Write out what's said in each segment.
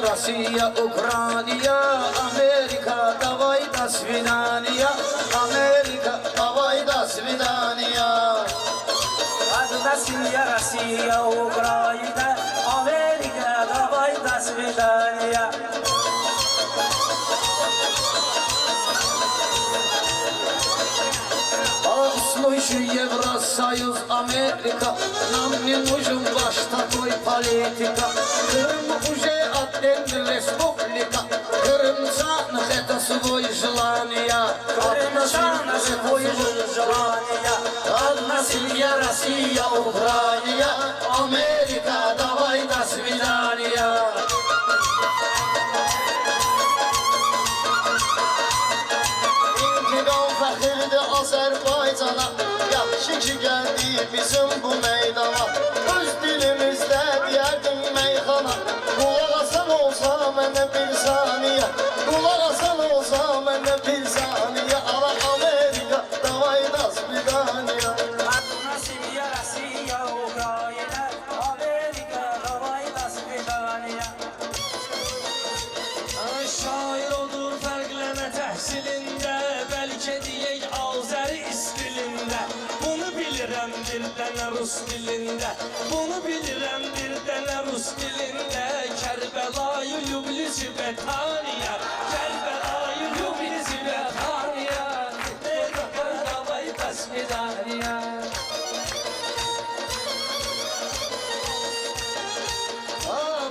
Россия, Украина, Америка, давай до свидания, Америка, давай до свидания. Россия, Россия, Украина, Америка, давай до свидания. Слушай, Евросоюз, Америка, нам не нужен ваш такой политика. Крым уже отдельная республика, крымчанах это свой желание. Крымчанах свой желание. Одна семья, Россия, Украина, Америка, давай до свидания. İntikam fəxirdir Azərbaycana, yaxşı ki gəldi bizim bu meydana. Öz dilimizdə deyərdim meyxana, qulaq asan olsa mənə bir saniyə, qulaq asan olsa mənə bir saniyə. Ala Amerika, davay da swidaniya. Россия, Россия, Украина, Amerika, давай до свидания. Şair olur fərqlənə təhsilində, bəlkə deyək Azəri istilində. Bunu bilirəm bir dənə Rus dilində, bunu bilirəm bir dənə Rus dilində. Kərbəlayı Lübli Zibetaniya, Kərbəlayı Lübli Zibetaniya, davay до свидания.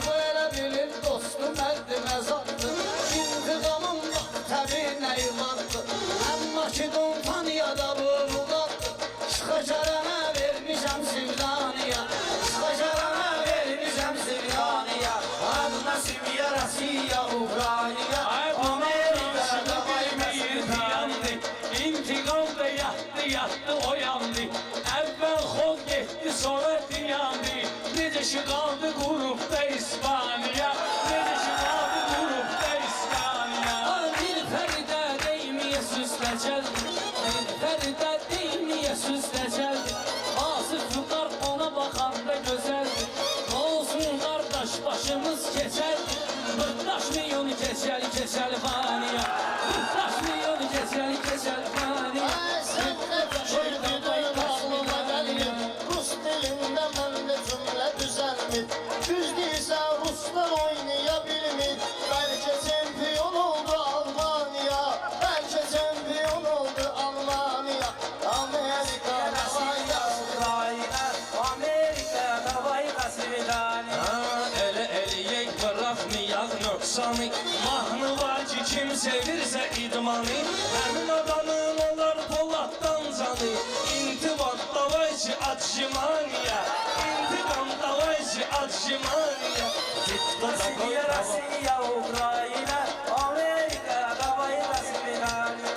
Böyle bilir dostum əldi məzatdır, İntiqamın vaxt təbi nəyvandır. Əmma ki Dumpaniyada vuruladır, Şıxacarana vermişəm Sivdaniya, Şıxacarana vermişəm Sivdaniya. Adına Sivya, Rasiya, Ukrayna, Amerika, davay da swidaniya. İntikam da yattı yattı o yandı. Evvel xod getdi sonra diyandı. Necə ki qaldı qrupda İspaniya, necə ki qaldı qrupda İspaniya. Bir fərdə deyməyə süsləcəl, bir fərdə deyməyə süsləcəl. Asif yuqar ona baxanda gözəl. Olsun qardaş başımız keçəl, 40 milyon keçəl keçəl faniya, 40 milyon keçəl keçəl faniya. Ay sen ne taşırdın aklıma gelmir, Rus dilinde bende cümle düzelmir. Düz değilse Ruslar oynayabilmir. Belki şampiyon oldu Almanya, belki şampiyon oldu Almanya. Amerika, davay da Ukrayna, Amerika, davay da swidaniya. Elə eləyək bıraxmayaq nöqsanı, mahnı var ki kim sevirsə idmanı. Həmin adamın olar Poladdan canı. İntibat davayçı atjimaniya, İntiqam davayçı atjimaniya. Россия, Россия, Украина, Amerika, davay da swidaniya.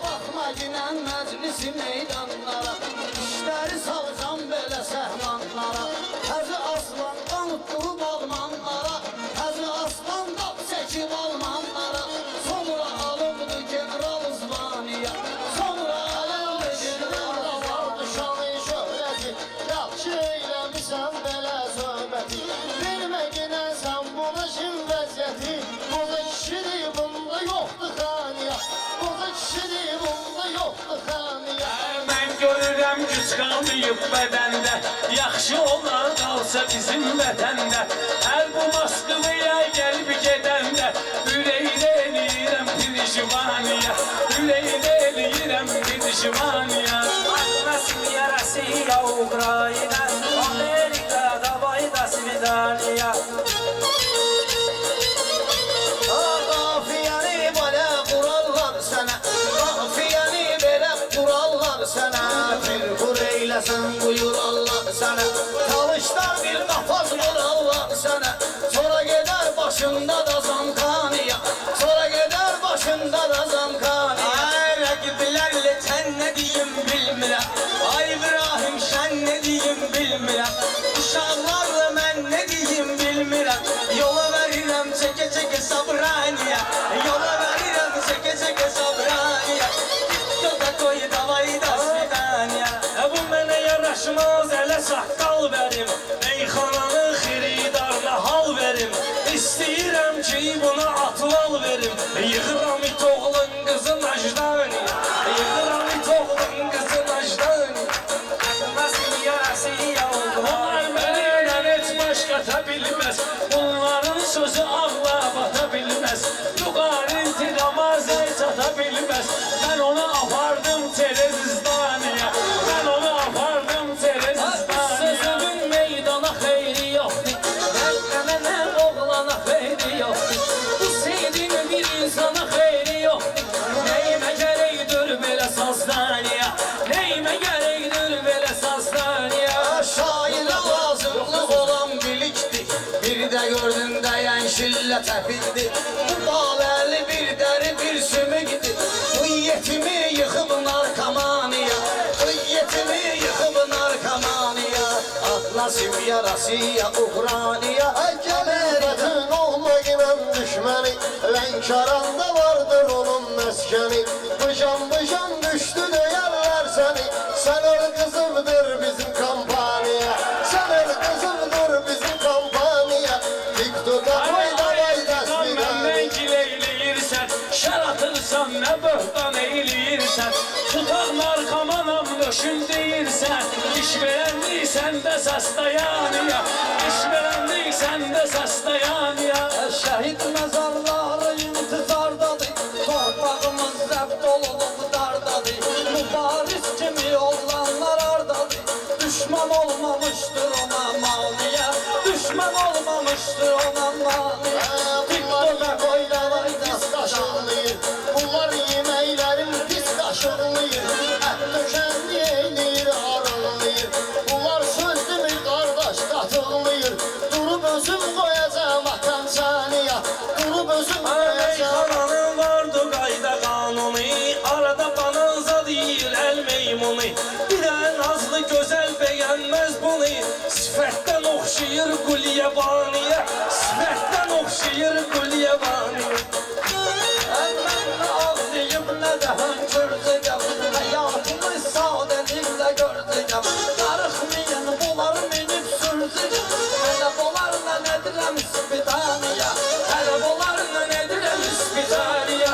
Baxma ginən məclisi meydanlara, İşləri salacam belə səhmanlara. Həzi aslan qanıtdırıb almanlara, Həzi aslan qap çəkib almanlara. Sonra alıbdı general İzbaniya, sonra alıbdı general vardı şanı şöhrəti. Yaxşı eyləmişsən belə söhbəti, bilmə ginən sən buna şin vəziyyəti. Bunda kişidir, bunda yoxdur xaniya, bunda kişidir, bunda yoxdur xaniya. Mən görürəm güc qalmayıb bədəndə, yaxşı olar qalsa bizim vətəndə. Hər bu Moskvaya gəlib gedəndə, ürəkdə eləyirəm Prijvaniya, ürəkdə eləyirəm Prijvaniya. Россия, Россия, Украина, Amerika, davay da swidaniya. Qafiyəni belə qurarlar sənə, qafiyəni belə qurarlar sənə. Bir qur eyləsən buyurarlar sənə, talışlar bir qafaz vurarlar sənə. Sonra gedər başında da Zamkaniya, sonra gedər başında da Zamkaniya. Ay rəqiblərlə sən nə deyim bilmirəm, ay İbrahim sən nə deyim bilmirəm. Uşaqlarla mən nə deyim bilmirəm, yola verirəm çəkə çəkə sabraniya, yola verirəm çəkə çəkə sabraniya. Кто такой, давай до свидания. Bu mənə yaraşmaz, elə saqqal verim, meyxananın Yıkıram it oğlun kızın acdan, yıkıram it oğlun kızın acdan. Nasıl yarası yavrum? Onlar beni lanet başkata bilmez. Bunların sözü ağla batabilmez. Yukarı intikama zeyt atabilmez. Ben onu apardım Terezistan'a. Ben onu apardım Terezistan'a. Sözümün meydana xeyri yoktu. Evlenen oğlana xeyri yoktu. Bu sevdiğin bir insana xeyri yoktu. Neyime gerektir böyle sazlanıya? Neyime gerektir böyle sazlanıya? Şairə lazımlıq olan bilikdir. Bir də gördün dəyən şillə təpildi. Bu baləli bir dəri bir sümükdür. Bu yetimi yıxıb narkomanıya. Bu yetimi yıxıb narkomanıya. Ah nasib yarasıya Ukraniya. Gəlir bütün olmaq iməm düşməni. Lənkəranda vardır onun məskəni. Bıcan düşdü deyərlər səni. Sən ol qızımdır bizim kampaniya. Sən ol qızımdır bizim kampaniya. TikTok'a koyda vayda Məndən gileyləyirsən, şər atırsan, nə böhtan eyləyirsən. Tutaq narkomanam döşün deyirsən. İş verəndiysən də səstəyaniya. İş verəndiysən də səstəyaniya. Şəhid məzarları intizardadır. Torpağımız zəbt olunub dardadır. Mübariz kimi oğlanlar ardadır. Düşman olmamışdır ona maniyə. Düşman olmamışdır ona maniyə. Bunlar yeməklərin pis qaşıqlayır. Bunlar yeməklərin pis qaşıqlayır. Ət döşənli eynir, arıqlayır. Bunlar söz demir, qardaş qatıqlayır. Durub özüm qoyacam atançaniya. Durub özüm qoyacam. Meyxananın vardı qayda qanunu. Arada bananza deyir əl meymunu. Bir də nazlı gözəl bəyənməz bunu. Sifətdən oxşayır Qulyabaniyə. Sifətdən oxşayır Qulyabaniyə. Mən nə ağlayım, nə də hönkürdüyəm. Həyatımı sadəliklə gördüyəm. Darıxmayın, bunlar minib sürdüyəm. Hələ bunlarla edirəm ispidaniya. Hələ bunlarla edirəm ispidaniya.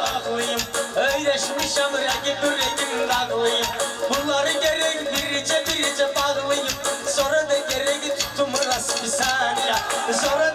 Ağlayım, öyrəşmişəm rəqib ürəyim dağlayım. Bunları gerek bircə bağlayım. Sonra da gerek tutum rast bir saniyə. Sonra